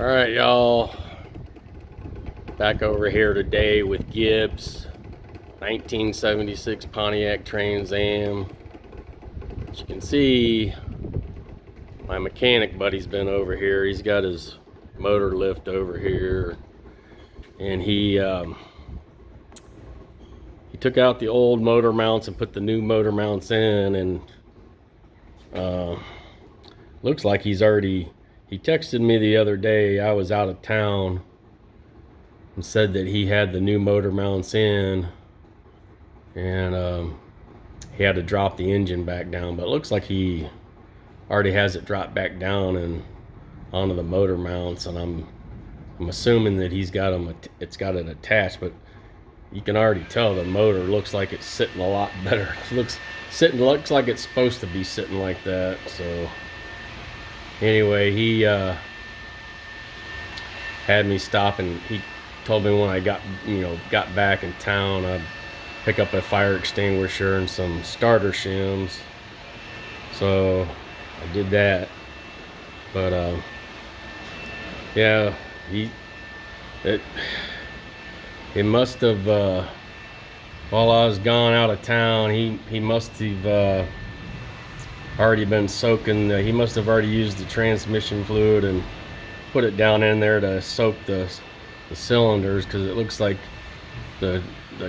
All right, y'all. Back over here today with Gibbs, 1976 Pontiac Trans Am. As you can see, my mechanic buddy's been over here. He's got his motor lift over here, and he took out the old motor mounts and put the new motor mounts in, and looks like he's already. He texted me the other day. I was out of town, and said that he had the new motor mounts in, and he had to drop the engine back down, but it looks like he already has it dropped back down and onto the motor mounts, and I'm assuming that he's got them. It's got it attached, but you can already tell the motor looks like it's sitting a lot better. Looks like it's supposed to be sitting like that. So anyway, he had me stop, and he told me when I got back in town, I'd pick up a fire extinguisher and some starter shims. So I did that. But yeah, it must have, while I was gone out of town, he must have already been soaking. He must have already used the transmission fluid and put it down in there to soak the cylinders, because it looks like the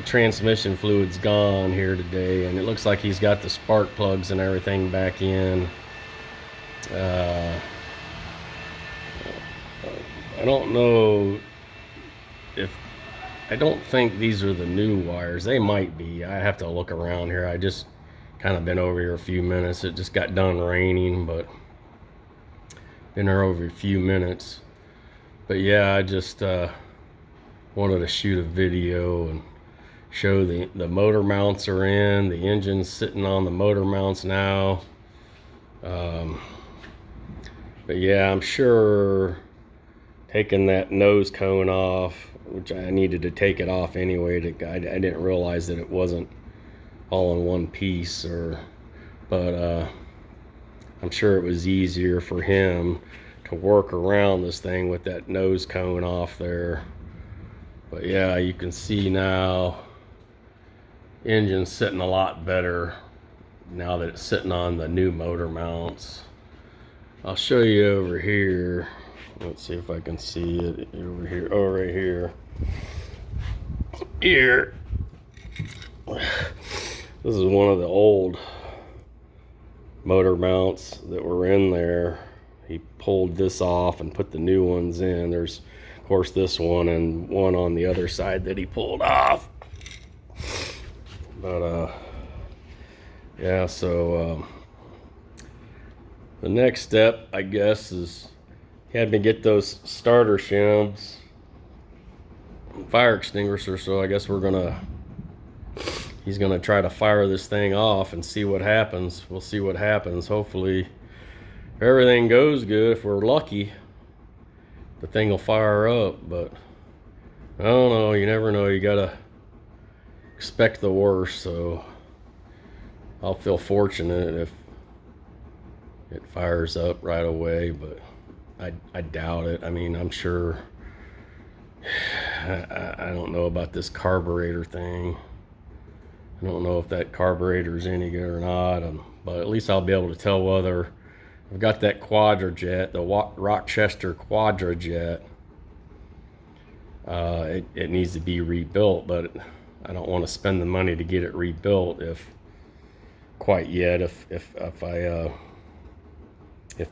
transmission fluid's gone here today, and it looks like he's got the spark plugs and everything back in. I don't know if, I don't think these are the new wires. They might be. I have to look around here. I just kind of been over here a few minutes. It just got done raining, but been here over a few minutes. But yeah, I just wanted to shoot a video and show the motor mounts are in. The engine's sitting on the motor mounts now. But yeah, I'm sure taking that nose cone off, which I needed to take it off anyway. I didn't realize that it wasn't all in one piece, but I'm sure it was easier for him to work around this thing with that nose cone off there. But yeah, you can see now engine's sitting a lot better now that it's sitting on the new motor mounts. I'll show you over here. Let's see if I can see it over here. Oh, right here. Here. This is one of the old motor mounts that were in there. He pulled this off and put the new ones in. There's, of course, this one and one on the other side that he pulled off. But yeah, so the next step, I guess, is he had me get those starter shims, fire extinguisher. So I guess he's gonna try to fire this thing off and see what happens. We'll see what happens. Hopefully, if everything goes good, if we're lucky, the thing will fire up. But I don't know. You never know. You gotta expect the worst. So I'll feel fortunate if it fires up right away, but I doubt it. I mean, I'm sure. I don't know about this carburetor thing. I don't know if that carburetor is any good or not, but at least I'll be able to tell whether I've got that Quadrajet, the Rochester Quadrajet. It needs to be rebuilt, but I don't want to spend the money to get it rebuilt if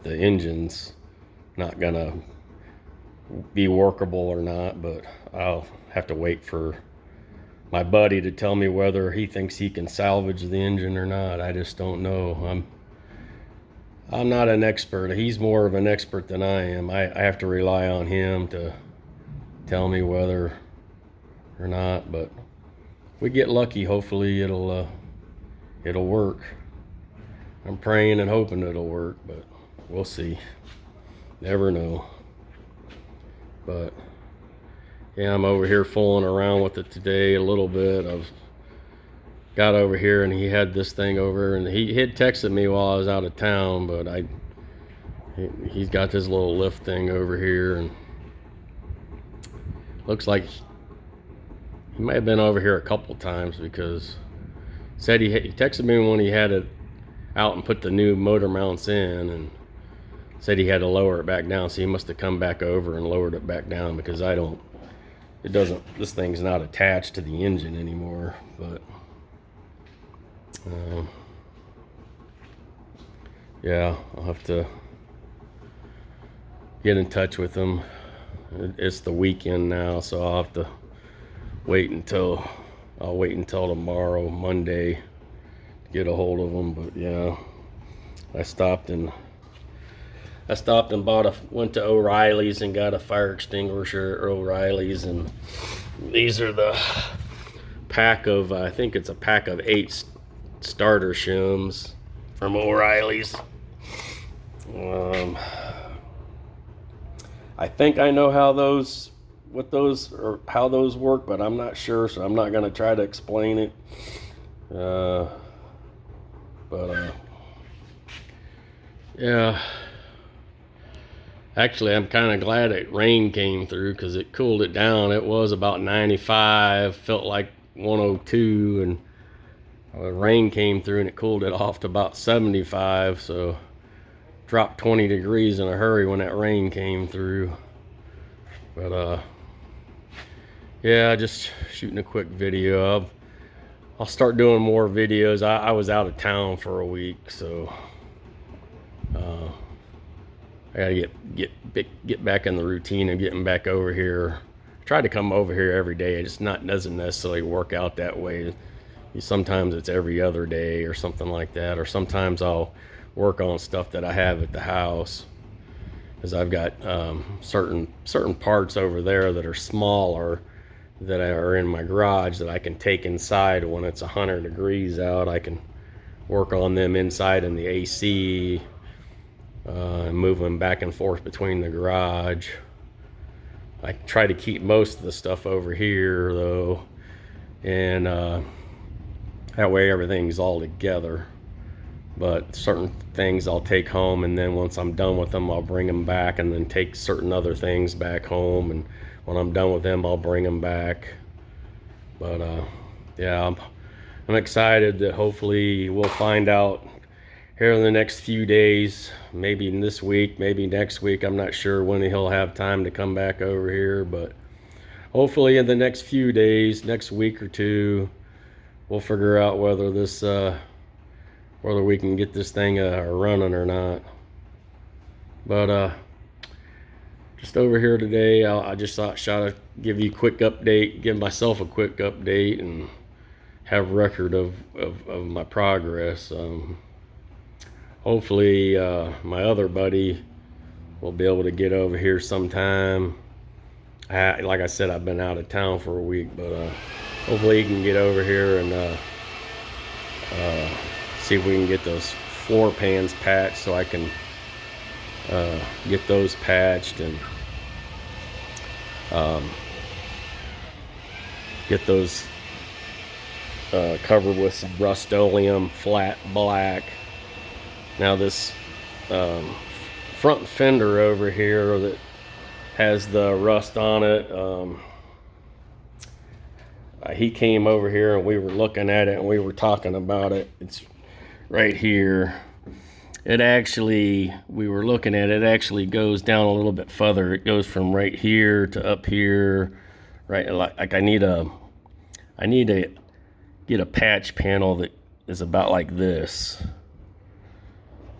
the engine's not gonna be workable or not. But I'll have to wait for my buddy to tell me whether he thinks he can salvage the engine or not. I just don't know. I'm not an expert. He's more of an expert than I am. I have to rely on him to tell me whether or not. But if we get lucky, hopefully it'll work. I'm praying and hoping it'll work, but we'll see. Never know. But yeah, I'm over here fooling around with it today a little bit. I've got over here, and he had this thing over, and he had texted me while I was out of town, but he's got this little lift thing over here, and looks like he might have been over here a couple times, because said he texted me when he had it out and put the new motor mounts in, and said he had to lower it back down. So he must have come back over and lowered it back down, because this thing's not attached to the engine anymore. But yeah, I'll have to get in touch with him. It's the weekend now, so I'll have to wait until tomorrow, Monday, to get a hold of him. But yeah, I stopped and went to O'Reilly's and got a fire extinguisher at O'Reilly's, and these are the pack of, I think it's a pack of 8 starter shims from O'Reilly's. I think I know how those work, but I'm not sure, so I'm not going to try to explain it. Yeah. Actually, I'm kind of glad that rain came through, because it cooled it down. It was about 95, felt like 102, and the rain came through and it cooled it off to about 75. So dropped 20 degrees in a hurry when that rain came through. But yeah, just shooting a quick video. I'll start doing more videos. I was out of town for a week, so I gotta get back in the routine of getting back over here. I try to come over here every day. It just doesn't necessarily work out that way. Sometimes it's every other day or something like that, or sometimes I'll work on stuff that I have at the house, because I've got certain parts over there that are smaller that are in my garage that I can take inside when it's 100 degrees out. I can work on them inside in the AC, and move them back and forth between the garage. I try to keep most of the stuff over here though, and that way everything's all together. But certain things I'll take home, and then once I'm done with them, I'll bring them back, and then take certain other things back home, and when I'm done with them, I'll bring them back. But yeah, I'm excited that hopefully we'll find out here in the next few days, maybe in this week, maybe next week. I'm not sure when he'll have time to come back over here, but hopefully in the next few days, next week or two, we'll figure out whether we can get this thing running or not. But just over here today, I just thought to give you a quick update, give myself a quick update, and have record of my progress. Hopefully my other buddy will be able to get over here sometime. Like I said, I've been out of town for a week, but hopefully he can get over here and see if we can get those floor pans patched, so I can get those patched and get those covered with some Rust-Oleum flat black. Now this front fender over here that has the rust on it, he came over here and we were looking at it and we were talking about it. It's right here. We were looking at it, actually goes down a little bit further. It goes from right here to up here, right? Like I need to get a patch panel that is about like this,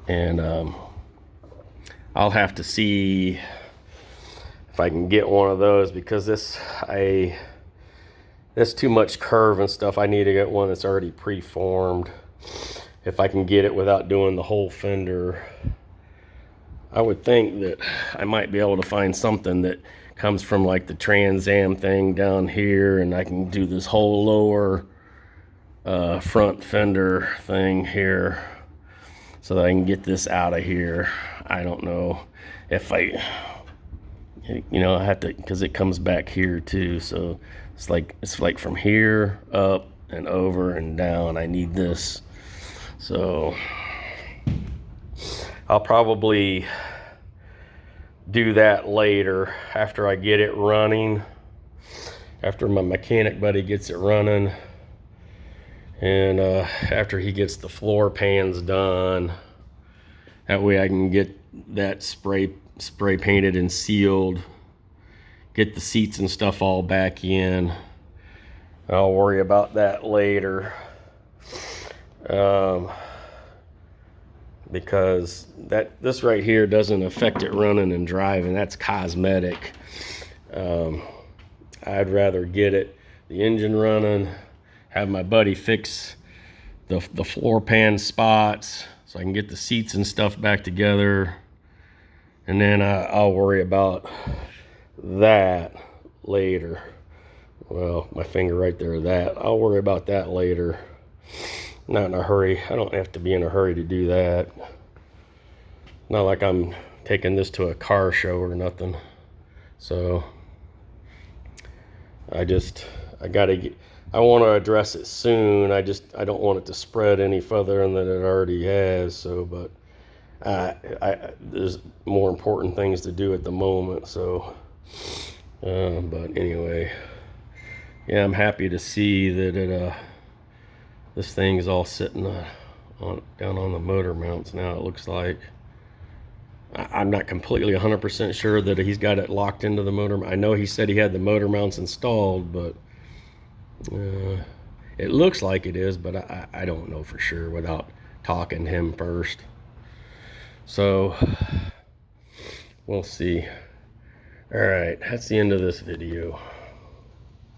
and I'll have to see if I can get one of those, because that's too much curve and stuff. I need to get one that's already preformed. If I can get it without doing the whole fender, I would think that I might be able to find something that comes from like the Trans Am thing down here, and I can do this whole lower front fender thing here, so that I can get this out of here. I don't know if I have to, because it comes back here too. So it's like from here up and over and down. I need this. So I'll probably do that later after I get it running. after my mechanic buddy gets it running, and after he gets the floor pans done, that way I can get that spray painted and sealed, get the seats and stuff all back in. I'll worry about that later, because this right here doesn't affect it running and driving. That's cosmetic. I'd rather get the engine running, have my buddy fix the floor pan spots so I can get the seats and stuff back together, and then I'll worry about that later. Well, my finger right there, that. I'll worry about that later. Not in a hurry. I don't have to be in a hurry to do that. Not like I'm taking this to a car show or nothing. So I want to address it soon. I don't want it to spread any further than it already has. So, but there's more important things to do at the moment. So, but anyway, yeah, I'm happy to see that this thing is all sitting down on the motor mounts now. It looks like. I'm not completely 100% sure that he's got it locked into the motor. I know he said he had the motor mounts installed, but it looks like it is, but I don't know for sure without talking to him first. So we'll see. All right, that's the end of this video.